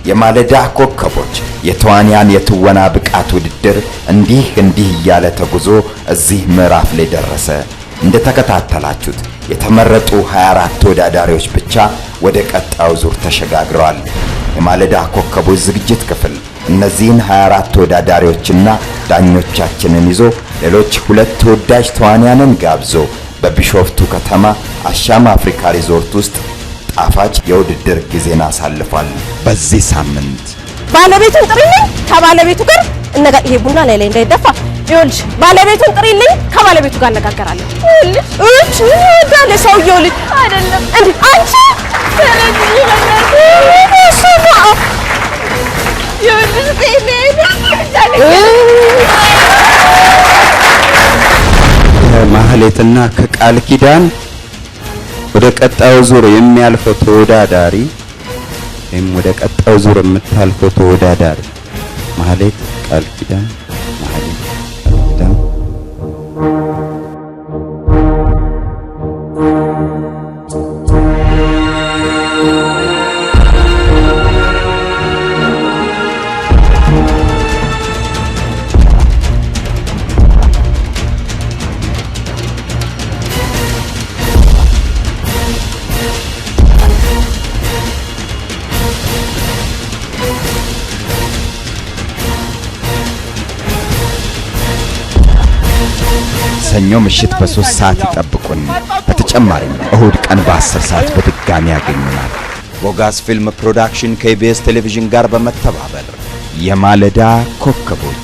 የማለዳ ኮከቦች የተዋንያን የትወና ብቃት ውድድር እንዲህ እያለ ተጉዞ እዚህ ምዕራፍ ላይ ደረሰ። እንደተከታተላችሁት የተመረጡ 24 ተወዳዳሪዎች ብቻ ወደ ቀጣዩ ዙር ተሸጋግረዋል። የማለዳ ኮከቦች ዝግጅት ክፍል እነዚህን 24 ተወዳዳሪዎችና ዳኞቻችንን ይዞ ሌሎች 2 ተወዳጅ ተዋንያንን ጋብዞ በቢሾፍቱ ከተማ አሻም አፍሪካ ሪዞርት ውስጥ ጣፋጭ የውድድር ጊዜን አሳልፏል። በዚህ ሳምንት ባለቤቱን ጥሪልኝ ከባለቤቱ ጋር ይሄ ቡና ላይ እንዳይደፋ ይኸውልሽ፣ ባለቤቱን ጥሪልኝ ከባለቤቱ ጋር አነጋገራለሁ። እሺ እንዳለ ሰውየው ልጅ አይደለም እንዴ አንቺ ስለዚህ ከማህሌትና ከቃል ኪዳን ወደ ቀጣዩ ዙር የሚያልፈው ተወዳዳሪ ወይም ወደ ቀጣዩ ዙር የምታልፈው ተወዳዳሪ ማህሌት፣ ቃል ኪዳን፣ ማህሌት፣ ቃል ኪዳን። ሰኞ ምሽት በ3 ሰዓት ይጠብቁን። በተጨማሪም እሁድ ቀን በ10 ሰዓት በድጋሚ ያገኙናል። ቮጋስ ፊልም ፕሮዳክሽን ከኢቢኤስ ቴሌቪዥን ጋር በመተባበር የማለዳ ኮከቦች